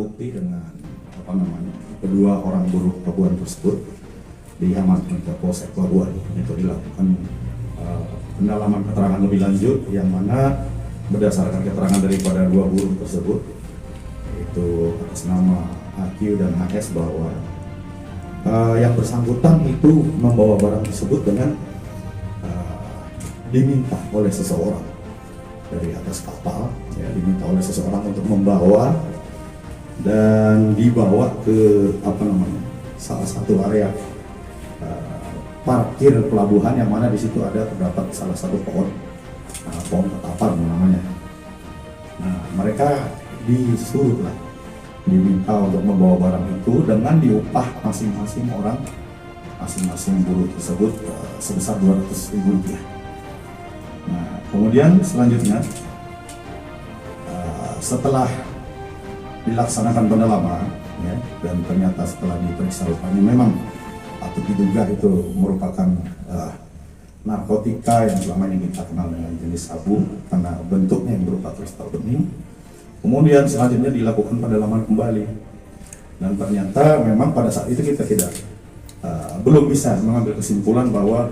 bukti dengan kedua orang buruh Pelabuhan tersebut diamankan ke Polsek Pelabuhan. Itu dilakukan pendalaman keterangan lebih lanjut yang mana berdasarkan keterangan daripada dua buruh tersebut, itu atas nama AQ dan HS, bahwa yang bersangkutan itu membawa barang tersebut dengan diminta oleh seseorang dari atas kapal, ya, diminta oleh seseorang untuk membawa dan dibawa ke salah satu area parkir pelabuhan, yang mana di situ terdapat salah satu pohon ketapang namanya. Nah, mereka diminta untuk membawa barang itu dengan diupah masing-masing buruh tersebut sebesar Rp200.000. Nah, kemudian selanjutnya setelah dilaksanakan pendalaman, ya, dan ternyata setelah diperiksa rupanya memang atau diduga itu merupakan narkotika yang selama ini kita kenal dengan jenis sabu karena bentuknya yang berupa kristal bening. Kemudian selanjutnya dilakukan pendalaman kembali, dan ternyata memang pada saat itu kita belum bisa mengambil kesimpulan bahwa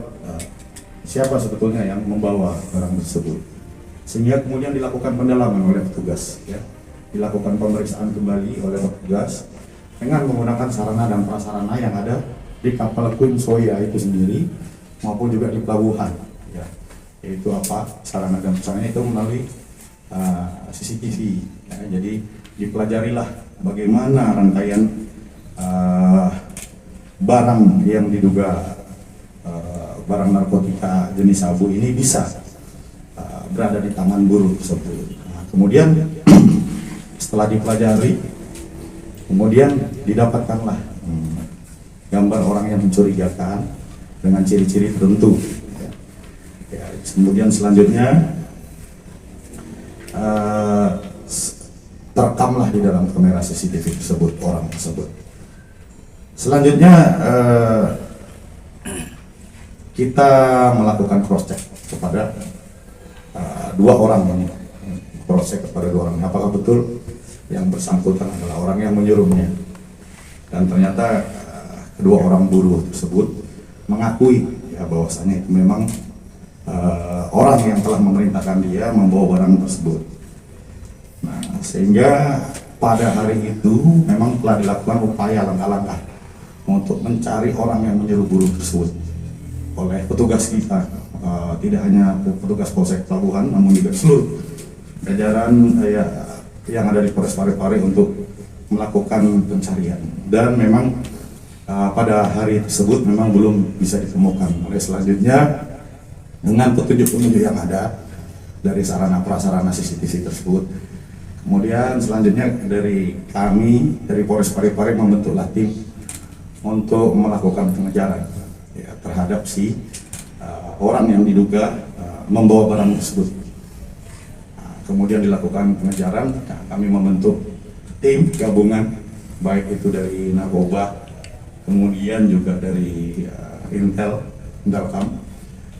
siapa sebetulnya yang membawa barang tersebut, sehingga kemudian dilakukan pendalaman oleh petugas, ya, dilakukan pemeriksaan kembali oleh petugas dengan menggunakan sarana dan prasarana yang ada di kapal Queen Soya itu sendiri maupun juga di pelabuhan, ya, yaitu sarana dan prasarana itu melalui CCTV, ya. Jadi dipelajarilah bagaimana rangkaian barang yang diduga barang narkotika jenis sabu ini bisa berada di tangan buruh tersebut. Nah, kemudian setelah dipelajari, kemudian didapatkanlah gambar orang yang mencurigakan dengan ciri-ciri tertentu. Ya, kemudian selanjutnya terekamlah di dalam kamera CCTV tersebut orang tersebut. Selanjutnya kita melakukan cross check kepada dua orang ini, apakah betul yang bersangkutan adalah orang yang menyuruhnya. Dan ternyata kedua orang buruh tersebut mengakui, ya, bahwasanya itu memang orang yang telah memerintahkan dia membawa barang tersebut. Nah, sehingga pada hari itu memang telah dilakukan upaya langkah-langkah untuk mencari orang yang menyuruh buruh tersebut oleh petugas kita, tidak hanya petugas Polsek Pelabuhan, namun juga seluruh jajaran yang ada di Polres Parepare untuk melakukan pencarian. Dan memang pada hari tersebut memang belum bisa ditemukan. Oleh selanjutnya dengan petunjuk-petunjuk yang ada dari sarana prasarana CCTV tersebut, kemudian selanjutnya dari kami dari Polres Parepare membentuklah tim untuk melakukan pengejaran, ya, terhadap orang yang diduga membawa barang tersebut. Kemudian dilakukan pengejaran. Nah, kami membentuk tim gabungan, baik itu dari narkoba, kemudian juga dari Intelkam,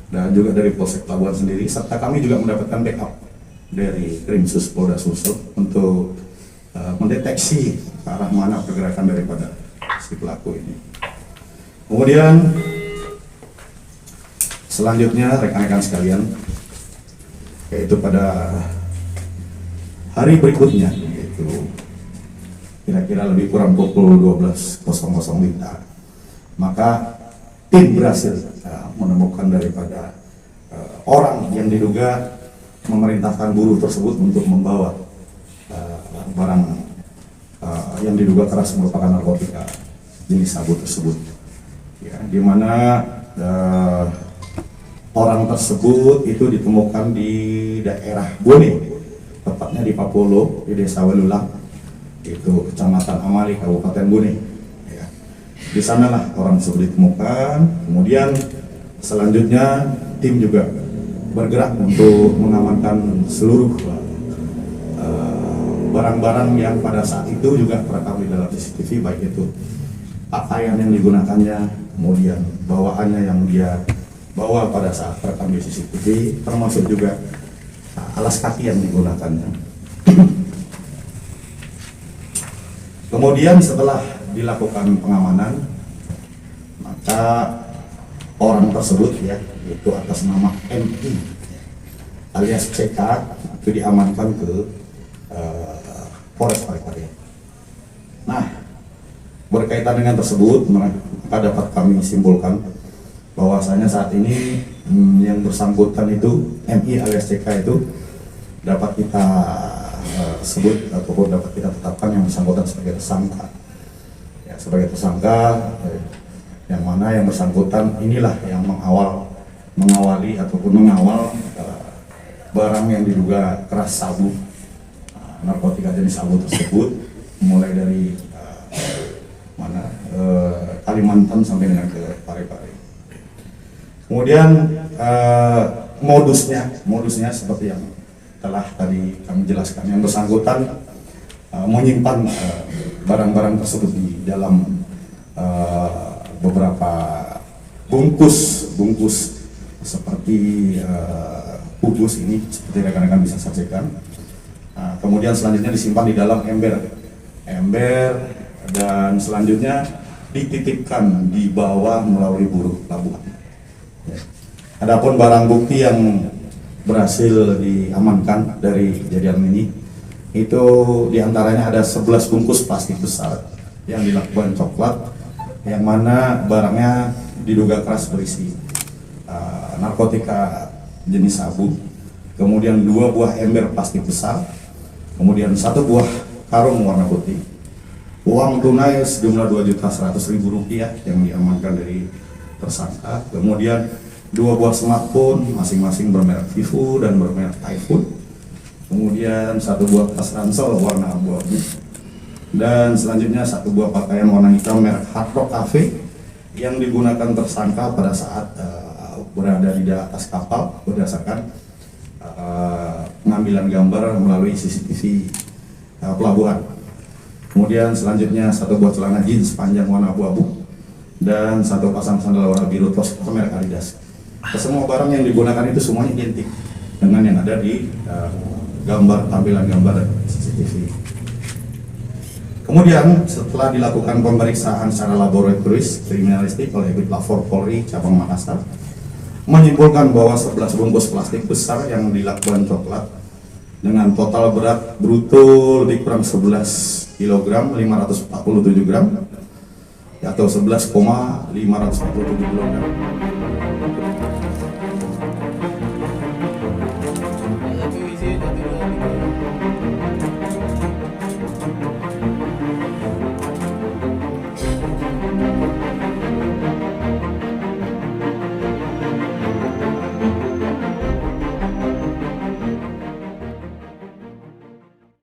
dan juga dari Polsek Pelabuhan sendiri, serta kami juga mendapatkan backup dari Krimsus Polda Sulsel untuk mendeteksi ke arah mana pergerakan daripada si pelaku ini. Kemudian selanjutnya rekan-rekan sekalian, yaitu pada hari berikutnya, yaitu kira-kira lebih kurang pukul 12.00 WITA, maka tim berhasil menemukan daripada orang yang diduga memerintahkan buruh tersebut untuk membawa barang yang diduga keras merupakan narkotika jenis sabu tersebut, ya, di mana orang tersebut itu ditemukan di daerah Bone, tepatnya di Papolo, di Desa Welulang, itu Kecamatan Amali, Kabupaten Bone. Ya. Di sanalah orang tersebut ditemukan. Kemudian selanjutnya tim juga bergerak untuk mengamankan seluruh barang-barang yang pada saat itu juga terekam di dalam CCTV, baik itu pakaian yang digunakannya, kemudian bawaannya yang dia bawa pada saat terekam di CCTV, termasuk juga alas kaki yang digunakannya. Kemudian setelah dilakukan pengamanan, maka orang tersebut ya, itu atas nama MI alias CK itu diamankan ke Polres Parepare. Nah, berkaitan dengan tersebut, maka dapat kami simpulkan bahwasanya saat ini yang bersangkutan itu MI alias CK itu dapat kita sebut ataupun dapat kita tetapkan yang bersangkutan sebagai tersangka. Ya, sebagai tersangka yang mana yang bersangkutan inilah yang mengawali ataupun mengawal barang yang diduga keras sabu, narkotika jenis sabu tersebut, mulai dari Kalimantan sampai dengan ke Parepare. Kemudian modusnya seperti yang telah tadi kami jelaskan, yang bersangkutan menyimpan barang-barang tersebut di dalam beberapa bungkus seperti kubus ini, seperti rekan-rekan bisa saksikan. Kemudian selanjutnya disimpan di dalam ember, dan selanjutnya dititipkan di bawah melalui buruh pelabuhan. Adapun barang bukti yang berhasil diamankan dari kejadian ini, itu diantaranya ada 11 bungkus plastik besar yang dilakukan coklat, yang mana barangnya diduga keras berisi narkotika jenis sabu, kemudian 2 buah ember plastik besar, kemudian 1 buah karung warna putih, uang tunai sejumlah Rp2.100.000 yang diamankan dari tersangka, kemudian 2 buah smartphone masing-masing bermerek Vivo dan bermerek iPhone, kemudian 1 buah tas ransel warna abu-abu, dan selanjutnya 1 buah pakaian warna hitam merek Hard Rock Cafe yang digunakan tersangka pada saat berada di atas kapal berdasarkan pengambilan gambar melalui CCTV pelabuhan. Kemudian selanjutnya 1 buah celana jeans panjang warna abu-abu dan 1 pasang sandal warna biru tos merek Adidas. Semua barang yang digunakan itu semuanya identik dengan yang ada di tampilan gambar CCTV. Kemudian setelah dilakukan pemeriksaan secara laboratoris kriminalistik oleh Bitlafor Polri cabang Makassar, menyimpulkan bahwa 11 bungkus plastik besar yang dilakukan coklat dengan total berat bruto lebih kurang 11 kg 547 gram atau 11,547 kg